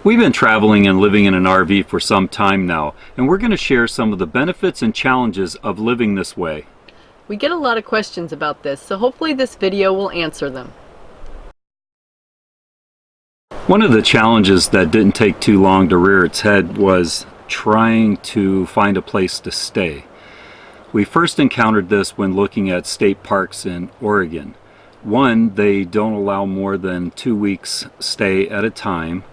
We've been traveling and living in an RV for some time now, and we're going to share some of the benefits and challenges of living this way. We get a lot of questions about this, so hopefully this video will answer them. One of the challenges that didn't take too long to rear its head was trying to find a place to stay. We first encountered this when looking at state parks in Oregon. One, they don't allow more than 2 weeks stay at a time.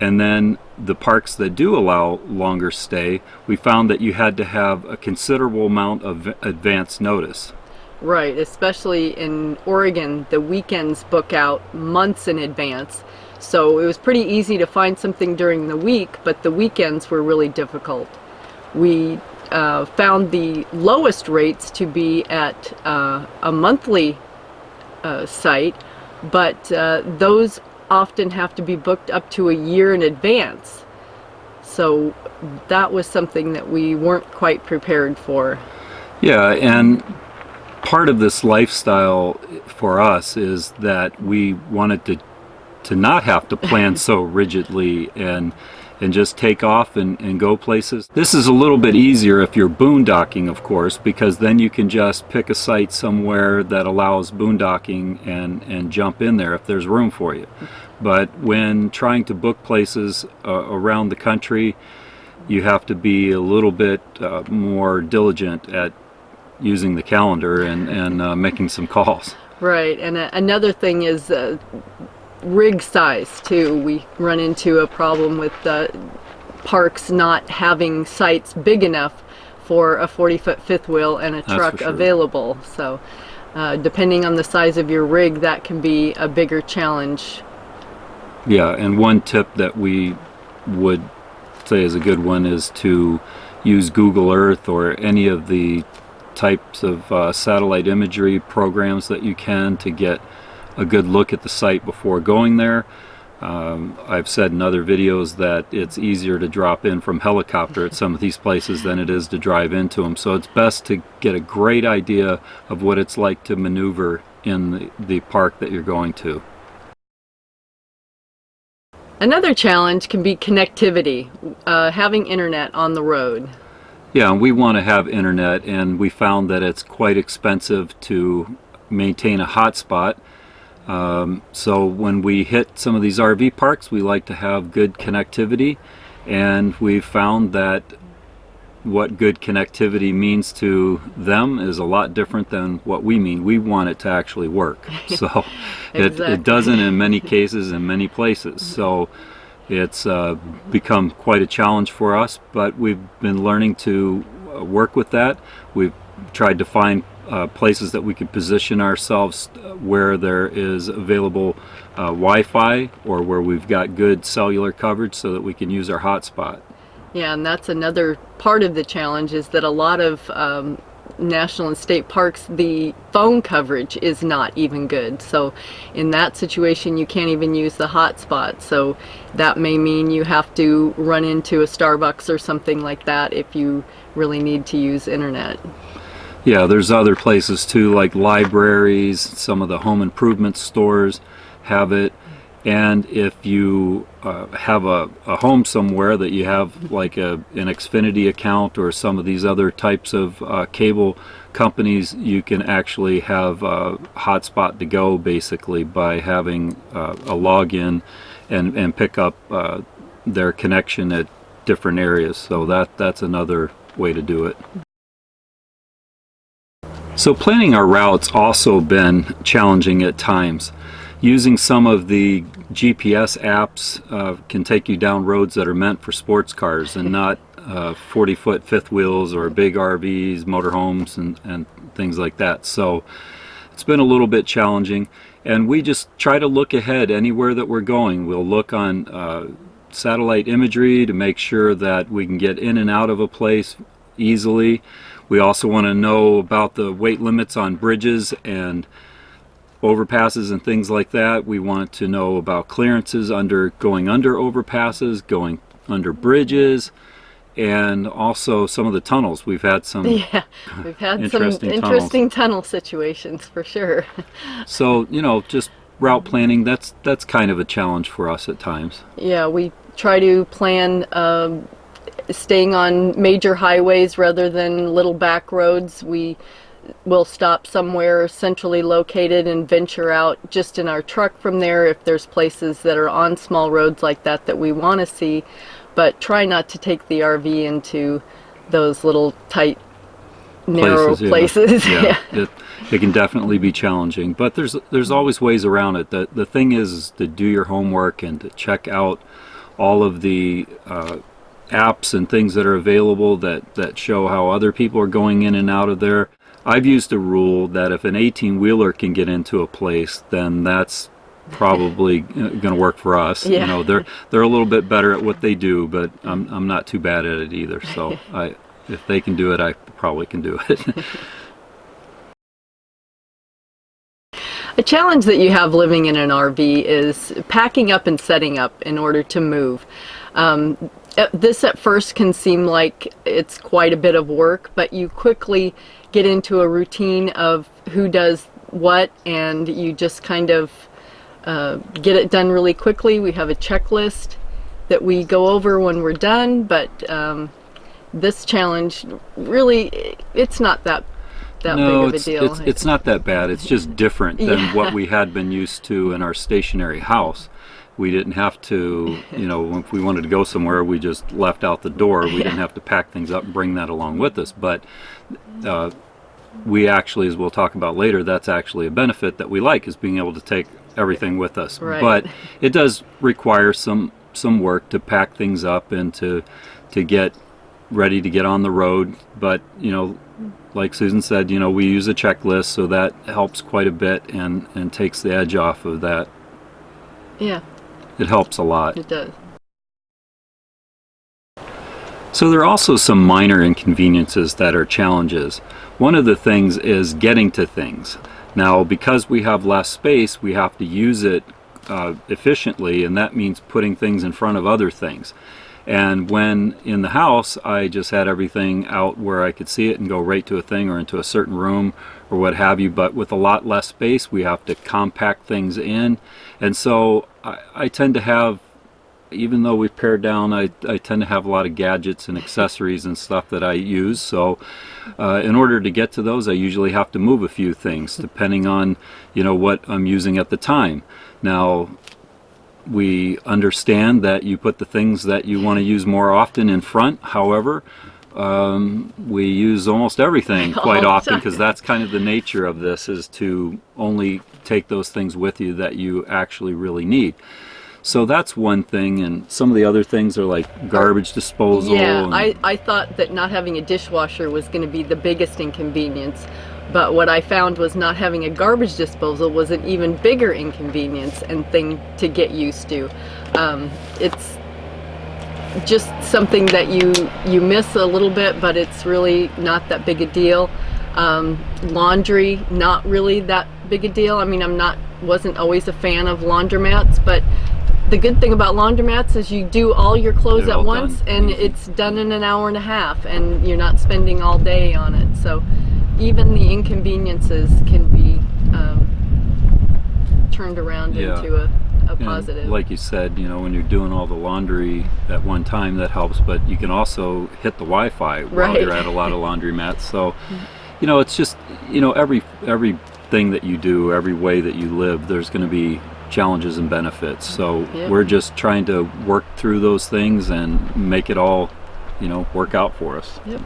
And then the parks that do allow longer stay, we found that you had to have a considerable amount of advance notice. Right, especially in Oregon, the weekends book out months in advance. So it was pretty easy to find something during the week, but the weekends were really difficult. We found the lowest rates to be at a monthly site, but those often have to be booked up to a year in advance. So that was something that we weren't quite prepared for. Yeah, and part of this lifestyle for us is that we wanted to not have to plan so rigidly and just take off and go places. This is a little bit easier if you're boondocking, of course, because then you can just pick a site somewhere that allows boondocking and jump in there if there's room for you. But when trying to book places around the country, you have to be a little bit more diligent at using the calendar and making some calls. Right, and another thing is rig size too. We run into a problem with parks not having sites big enough for a 40-foot fifth wheel and a truck available. So depending on the size of your rig, that can be a bigger challenge. Yeah, and one tip that we would say is a good one is to use Google Earth or any of the types of satellite imagery programs that you can to get a good look at the site before going there. I've said in other videos that it's easier to drop in from helicopter at some of these places than it is to drive into them. So it's best to get a great idea of what it's like to maneuver in the park that you're going to. Another challenge can be connectivity, having internet on the road. Yeah, we want to have internet, and we found that it's quite expensive to maintain a hotspot. So when we hit some of these RV parks, we like to have good connectivity, and we've found that what good connectivity means to them is a lot different than what we mean. We want it to actually work. So Exactly. it doesn't in many cases in many places. So it's become quite a challenge for us, but we've been learning to work with that. We've tried to find places that we could position ourselves where there is available Wi-Fi or where we've got good cellular coverage so that we can use our hotspot. Yeah, and that's another part of the challenge, is that a lot of national and state parks, the phone coverage is not even good. So in that situation, you can't even use the hotspot. So that may mean you have to run into a Starbucks or something like that if you really need to use internet. Yeah, there's other places too, like libraries, some of the home improvement stores have it. And if you have a home somewhere that you have like an Xfinity account or some of these other types of cable companies, you can actually have a hotspot to go basically by having a login and pick up their connection at different areas. So that's another way to do it. So planning our routes also been challenging at times. Using some of the GPS apps can take you down roads that are meant for sports cars and not 40-foot fifth wheels or big RVs, motorhomes, and things like that. So it's been a little bit challenging, and we just try to look ahead anywhere that we're going. We'll look on satellite imagery to make sure that we can get in and out of a place easily. We also want to know about the weight limits on bridges and overpasses and things like that. We want to know about clearances going under overpasses, going under bridges, and also some of the tunnels. We've had some interesting tunnel situations for sure. So, you know, just route planning, that's kind of a challenge for us at times. Yeah, we try to plan staying on major highways rather than little back roads. We will stop somewhere centrally located and venture out just in our truck from there if there's places that are on small roads like that that we want to see, but try not to take the RV into those little tight, narrow places. Yeah. It can definitely be challenging, but there's always ways around it. The thing is to do your homework and to check out all of the apps and things that are available that show how other people are going in and out of there. I've used a rule that if an 18-wheeler can get into a place, then that's probably going to work for us. Yeah. You know, they're a little bit better at what they do, but I'm not too bad at it either. So if they can do it, I probably can do it. A challenge that you have living in an RV is packing up and setting up in order to move. This at first can seem like it's quite a bit of work, but you quickly get into a routine of who does what, and you just kind of get it done really quickly. We have a checklist that we go over when we're done, but this challenge really, it's not that big of a deal. It's not that bad. It's just different than what we had been used to in our stationary house. We didn't have to, you know, if we wanted to go somewhere, we just left out the door. We didn't have to pack things up and bring that along with us. But we actually, as we'll talk about later, that's actually a benefit that we like, is being able to take everything with us. Right. But it does require some work to pack things up and to get ready to get on the road. But, you know, like Susan said, you know, we use a checklist, so that helps quite a bit and takes the edge off of that. Yeah. It helps a lot. It does. So there are also some minor inconveniences that are challenges. One of the things is getting to things. Now, because we have less space, we have to use it efficiently, and that means putting things in front of other things. And when in the house, I just had everything out where I could see it and go right to a thing or into a certain room or what have you. But with a lot less space, we have to compact things in. And so I tend to have, even though we've pared down, I tend to have a lot of gadgets and accessories and stuff that I use. So in order to get to those, I usually have to move a few things depending on, you know, what I'm using at the time. Now, we understand that you put the things that you want to use more often in front. However, we use almost everything quite often, because that's kind of the nature of this, is to only take those things with you that you actually really need. So that's one thing, and some of the other things are like garbage disposal. Yeah, I thought that not having a dishwasher was going to be the biggest inconvenience, but what I found was not having a garbage disposal was an even bigger inconvenience and thing to get used to. It's just something that you miss a little bit, but it's really not that big a deal. Laundry, not really that big a deal. I mean, wasn't always a fan of laundromats, but the good thing about laundromats is you do all your clothes at once, and it's done in an hour and a half, and you're not spending all day on it. So even the inconveniences can be turned around into a positive. And like you said, you know, when you're doing all the laundry at one time, that helps, but you can also hit the Wi-Fi while you're at a lot of laundromats. So, you know, it's just, you know, every thing that you do, every way that you live, there's going to be challenges and benefits. So we're just trying to work through those things and make it all, you know, work out for us. Yep.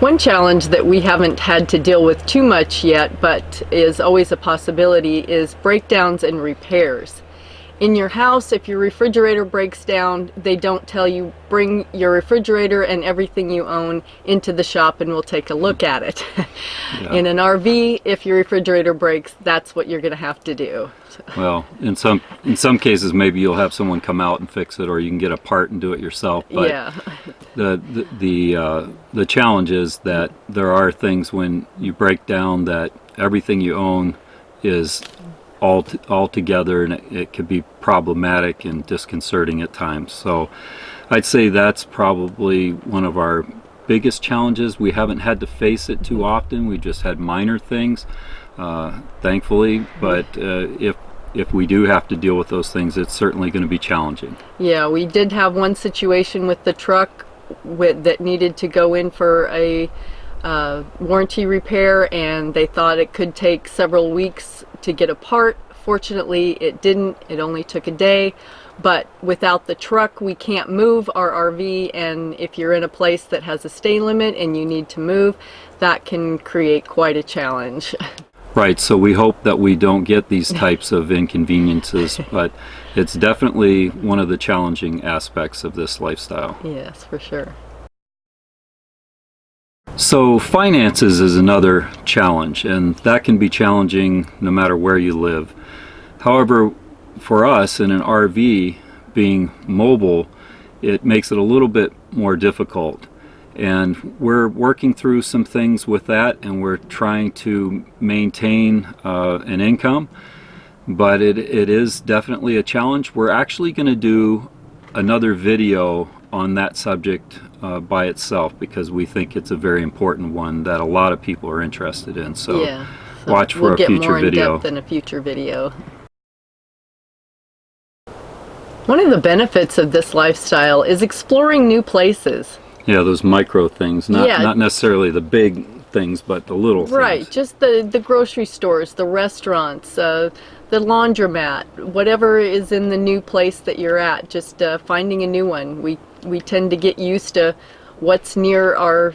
One challenge that we haven't had to deal with too much yet, but is always a possibility, is breakdowns and repairs. In your house, if your refrigerator breaks down, they don't tell you, bring your refrigerator and everything you own into the shop and we'll take a look at it. In an RV, if your refrigerator breaks, that's what you're going to have to do. Well, in some cases, maybe you'll have someone come out and fix it, or you can get a part and do it yourself. But the challenge is that there are things when you break down that everything you own is all together, and it could be problematic and disconcerting at times. So I'd say that's probably one of our biggest challenges. We haven't had to face it too often. We just had minor things, thankfully. But if we do have to deal with those things, it's certainly going to be challenging. Yeah, we did have one situation with the truck that needed to go in for a warranty repair, and they thought it could take several weeks to get a part. Fortunately, it didn't. It only took a day. But without the truck, we can't move our RV, and if you're in a place that has a stay limit and you need to move, that can create quite a challenge. Right, so we hope that we don't get these types of inconveniences, but it's definitely one of the challenging aspects of this lifestyle. Yes, for sure. So finances is another challenge, and that can be challenging no matter where you live. However, for us in an RV, being mobile, it makes it a little bit more difficult. And we're working through some things with that, and we're trying to maintain an income, but it is definitely a challenge. We're actually going to do another video on that subject by itself, because we think it's a very important one that a lot of people are interested in. So, yeah, watch for a future video. We'll get more in depth in a future video. One of the benefits of this lifestyle is exploring new places. Yeah, those micro things, not necessarily the big things, but the little things. Right, just the grocery stores, the restaurants, the laundromat, whatever is in the new place that you're at, just finding a new one. We tend to get used to what's near our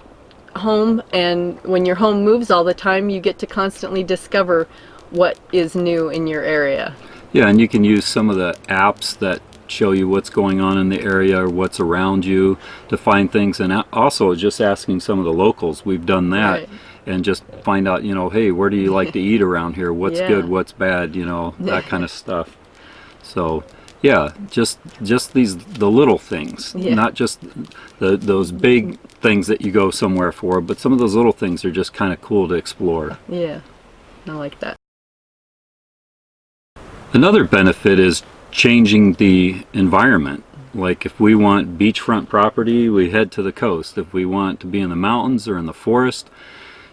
home, and when your home moves all the time, you get to constantly discover what is new in your area. Yeah, and you can use some of the apps that show you what's going on in the area or what's around you to find things, and also just asking some of the locals. We've done that, right. And just find out, you know, hey, where do you like to eat around here? What's good, what's bad, you know, that kind of stuff. So yeah, just the little things, not just those big things that you go somewhere for, but some of those little things are just kind of cool to explore. Yeah, I like that. Another benefit is changing the environment. Like if we want beachfront property, we head to the coast. If we want to be in the mountains or in the forest,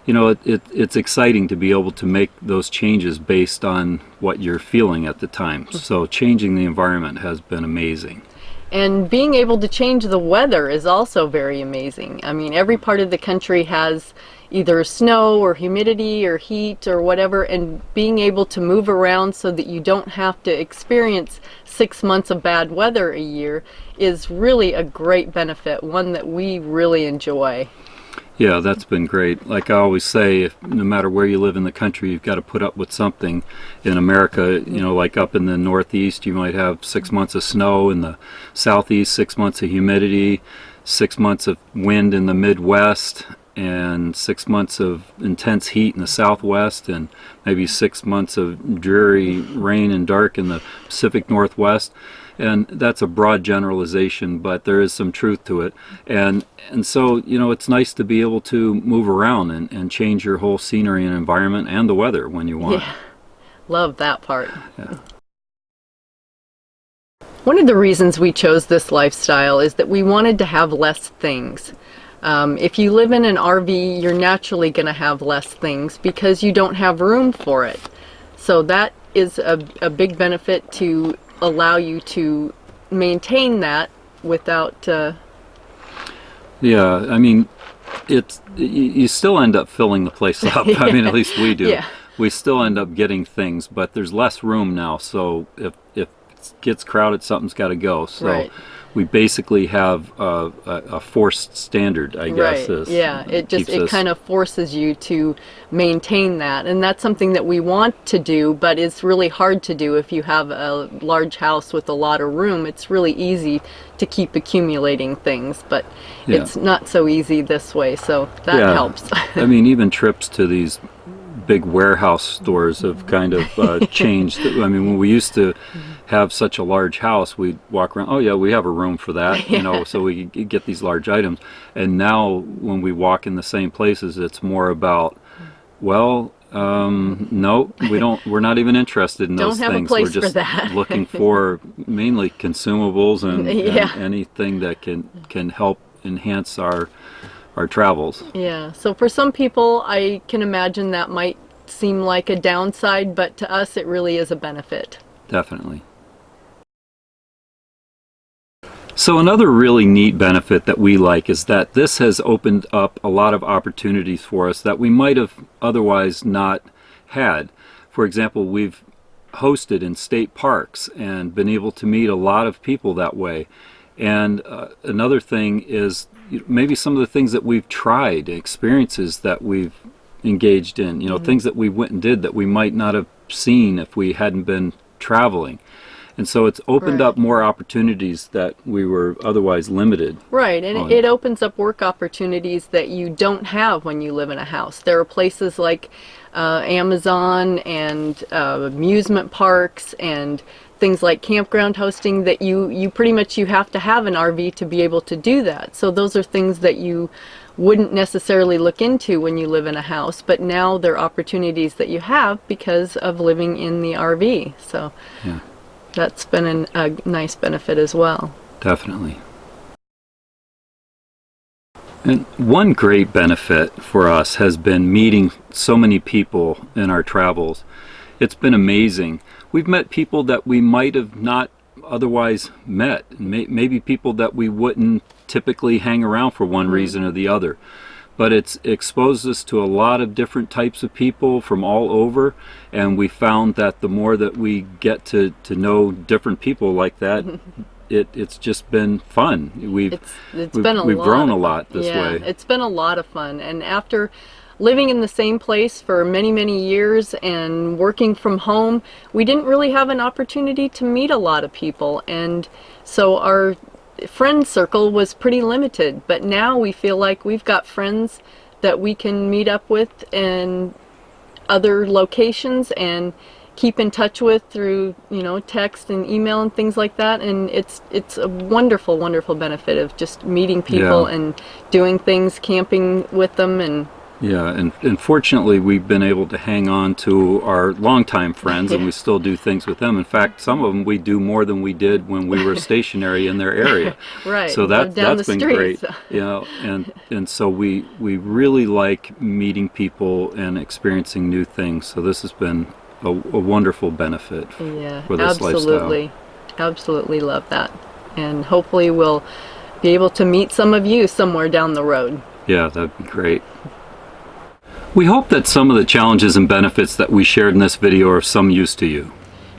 you know, it's exciting to be able to make those changes based on what you're feeling at the time. So changing the environment has been amazing. And being able to change the weather is also very amazing. I mean, every part of the country has either snow or humidity or heat or whatever, and being able to move around so that you don't have to experience 6 months of bad weather a year is really a great benefit, one that we really enjoy. Yeah, that's been great. Like I always say, no matter where you live in the country, you've got to put up with something. In America, you know, like up in the Northeast, you might have 6 months of snow. In the Southeast, 6 months of humidity, 6 months of wind in the Midwest, and 6 months of intense heat in the Southwest, and maybe 6 months of dreary rain and dark in the Pacific Northwest. And that's a broad generalization, but there is some truth to it. And so, you know, it's nice to be able to move around and change your whole scenery and environment and the weather when you want. Yeah, love that part. Yeah. One of the reasons we chose this lifestyle is that we wanted to have less things. If you live in an RV, you're naturally going to have less things because you don't have room for it. So that is a big benefit to allow you to maintain that without yeah, I mean, you still end up filling the place up. Yeah. I mean, at least we do. Yeah. We still end up getting things, but there's less room now, so if it gets crowded, something's got to go. So right. We basically have a forced standard, I guess. Right. Yeah, it kind of forces you to maintain that, and that's something that we want to do, but it's really hard to do if you have a large house with a lot of room. It's really easy to keep accumulating things, but it's not so easy this way, so that helps. I mean, even trips to these big warehouse stores have kind of changed. I mean, when we used to have such a large house, we'd walk around, oh yeah, we have a room for that, you know, so we could get these large items. And now when we walk in the same places, it's more about, well, no, we're not even interested in those things. Don't have a place we're just for that. looking for mainly consumables and anything that can help enhance our travels. Yeah, so for some people, I can imagine that might seem like a downside, but to us it really is a benefit. definitely. So another really neat benefit that we like is that this has opened up a lot of opportunities for us that we might have otherwise not had. For example, we've hosted in state parks and been able to meet a lot of people that way. And another thing is maybe some of the things that we've tried, experiences that we've engaged in, things that we went and did that we might not have seen if we hadn't been traveling. And so it's opened up more opportunities that we were otherwise limited. Right, and it opens up work opportunities that you don't have when you live in a house. There are places like Amazon and amusement parks and things like campground hosting that you pretty much you have to have an RV to be able to do that. So those are things that you wouldn't necessarily look into when you live in a house, but now they're opportunities that you have because of living in the RV. So yeah, that's been a nice benefit as well. Definitely. And one great benefit for us has been meeting so many people in our travels. It's been amazing. We've met people that we might have not otherwise met, maybe people that we wouldn't typically hang around for one reason or the other. But it's exposed us to a lot of different types of people from all over, and we found that the more that we get to know different people like that, it's just been fun. We've grown a lot this way. It's been a lot of fun, and after living in the same place for many, many years and working from home, we didn't really have an opportunity to meet a lot of people, and so our friend circle was pretty limited. But now we feel like we've got friends that we can meet up with in other locations and keep in touch with through text and email and things like that, and it's a wonderful benefit of just meeting people and doing things, camping with them. And and fortunately we've been able to hang on to our longtime friends, and we still do things with them. In fact, some of them we do more than we did when we were stationary in their area. Right. So that's been great. And so we really like meeting people and experiencing new things. So this has been a wonderful benefit for this lifestyle. Absolutely love that. And hopefully we'll be able to meet some of you somewhere down the road. Yeah, that'd be great. We hope that some of the challenges and benefits that we shared in this video are of some use to you.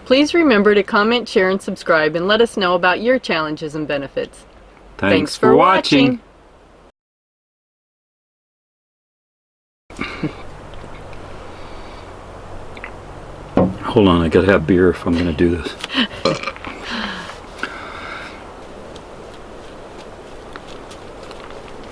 Please remember to comment, share, and subscribe, and let us know about your challenges and benefits. Thanks for watching. Hold on, I gotta have beer if I'm gonna do this.